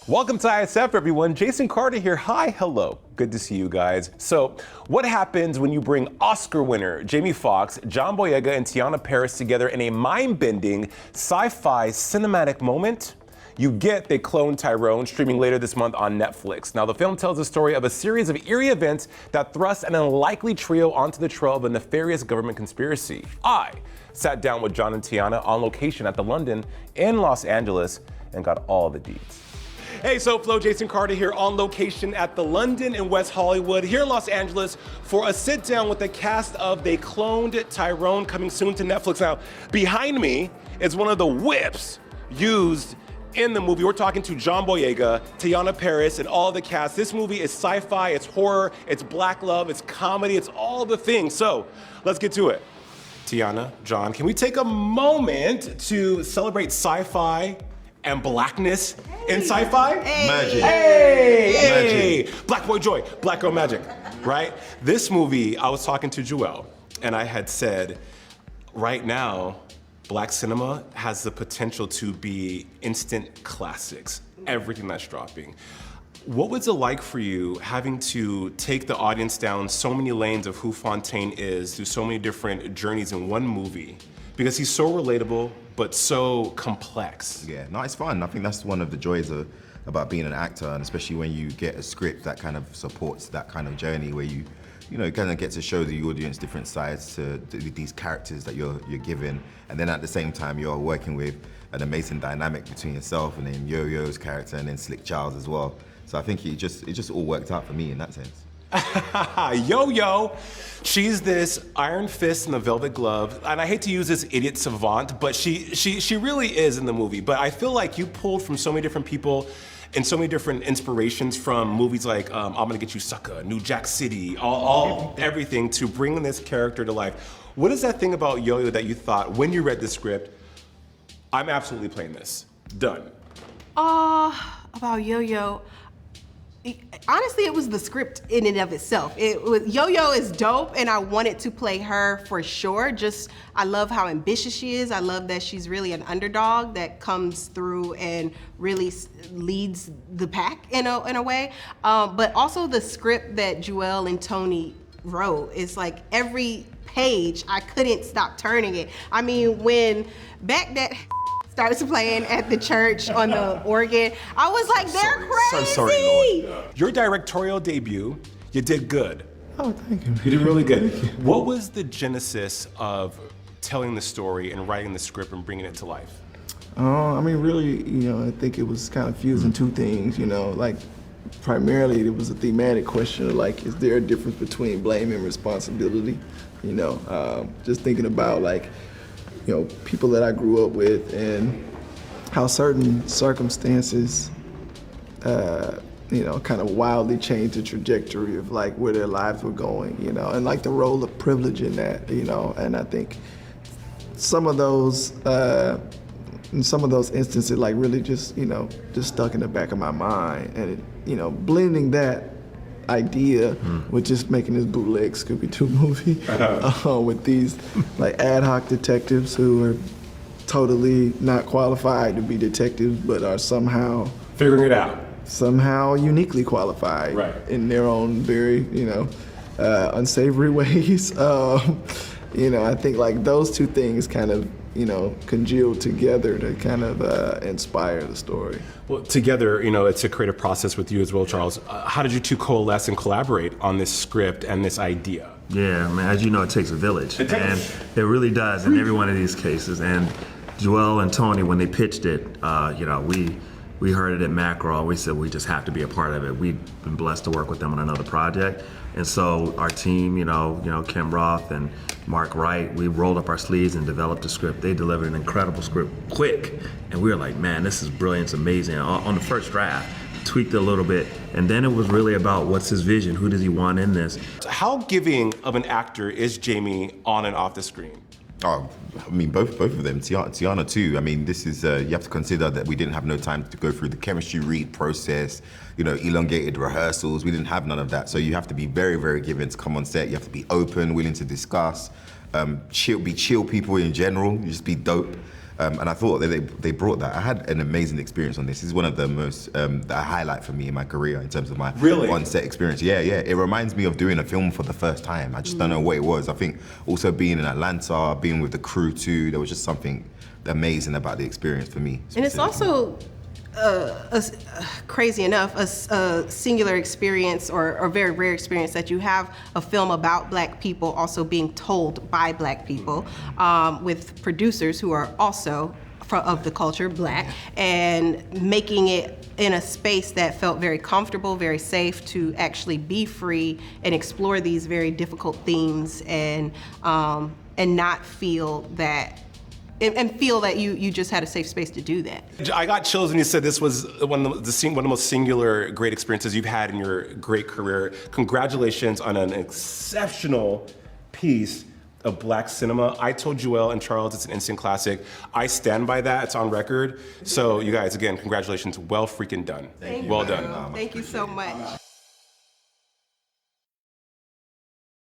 Welcome to ISF, everyone. Jason Carter here. Hi, hello. Good to see you guys. So, what happens when you bring Oscar winner Jamie Foxx, John Boyega, and Teyonah Parris together in a mind-bending sci-fi cinematic moment? You get They Cloned Tyrone, streaming later this month on Netflix. Now, the film tells the story of a series of eerie events that thrust an unlikely trio onto the trail of a nefarious government conspiracy. I sat down with John and Teyonah on location at the London in Los Angeles and got all the deets. Hey, so Flo, Jason Carter here on location at the London in West Hollywood, here in Los Angeles, for a sit down with the cast of They Cloned Tyrone, coming soon to Netflix. Now, behind me is one of the whips used in the movie. We're talking to John Boyega, Teyonah Parris, and all of the cast. This movie is sci-fi, it's horror, it's black love, it's comedy, it's all the things. So let's get to it. Teyonah, John, can we take a moment to celebrate sci-fi and blackness in sci-fi? Hey. Magic. Hey! Magic. Black boy joy, black girl magic, right? This movie, I was talking to Joelle, and I had said, right now, black cinema has the potential to be instant classics, everything that's dropping. What was it like for you having to take the audience down so many lanes of who Fontaine is through so many different journeys in one movie? Because he's so relatable, but so complex. Yeah, no, it's fun. I think that's one of the joys about being an actor, and especially when you get a script that kind of supports that kind of journey where you kind of get to show the audience different sides to these characters that you're given, and then at the same time you're working with an amazing dynamic between yourself and then Yo-Yo's character and then Slick Charles as well. So I think it just all worked out for me in that sense. Yo-Yo, she's this iron fist in a velvet glove, and I hate to use this idiot savant, but she really is in the movie. But I feel like you pulled from so many different people and so many different inspirations from movies like I'm Gonna Get You Sucker, New Jack City, everything to bring this character to life. What is that thing about Yo-Yo that you thought when you read the script, I'm absolutely playing this, done? About Yo-Yo, honestly, it was the script in and of itself. Yo-Yo is dope, and I wanted to play her for sure. I love how ambitious she is. I love that she's really an underdog that comes through and really leads the pack in a way. But also the script that Joelle and Tony wrote is like every page, I couldn't stop turning it. I mean, when that starts playing at the church on the organ, I was like, they're crazy. So sorry, Lord. Your directorial debut, you did good. Oh, thank you. You did really good. What was the genesis of telling the story and writing the script and bringing it to life? I mean, really, I think it was kind of fusing two things, like primarily it was a thematic question of like, is there a difference between blame and responsibility? Just thinking about like, people that I grew up with and how certain circumstances, kind of wildly changed the trajectory of like where their lives were going, and like the role of privilege in that, and I think some of those, in some of those instances, like really just stuck in the back of my mind, and blending that idea with just making this bootleg Scooby-Doo movie with these like ad hoc detectives who are totally not qualified to be detectives but are somehow figuring it out, somehow uniquely qualified in their own very unsavory ways. I think like those two things kind of congealed together to kind of inspire the story. Well, together, it's a creative process with you as well, Charles. How did you two coalesce and collaborate on this script and this idea? Yeah, man, as you know, it takes a village. And it really does in every one of these cases. And Joelle and Tony, when they pitched it, we heard it at Macro, and we said we just have to be a part of it. We've been blessed to work with them on another project. And so our team, Kim Roth and Mark Wright, we rolled up our sleeves and developed a script. They delivered an incredible script quick. And we were like, man, this is brilliant, it's amazing. On the first draft, tweaked it a little bit. And then it was really about what's his vision, who does he want in this? How giving of an actor is Jamie on and off the screen? Oh, I mean, both of them. Teyonah too. I mean, this is, you have to consider that we didn't have no time to go through the chemistry read process, elongated rehearsals. We didn't have none of that. So you have to be very, very giving to come on set. You have to be open, willing to discuss, be chill people in general. You just be dope. And I thought that they brought that. I had an amazing experience on this. This is one of the most, the highlight for me in my career in terms of my on-set experience. Yeah. It reminds me of doing a film for the first time. I just don't know what it was. I think also being in Atlanta, being with the crew too, there was just something amazing about the experience for me. And it's also, crazy enough, a singular experience or a very rare experience that you have a film about Black people also being told by Black people, with producers who are also of the culture, Black, and making it in a space that felt very comfortable, very safe to actually be free and explore these very difficult themes and not feel that. And feel that you just had a safe space to do that. I got chills when you said this was one of the most singular great experiences you've had in your great career. Congratulations on an exceptional piece of Black cinema. I told Joelle and Charles it's an instant classic. I stand by that, it's on record. So you guys, again, congratulations, well freaking done. Thank you. Well done. Thank you so much.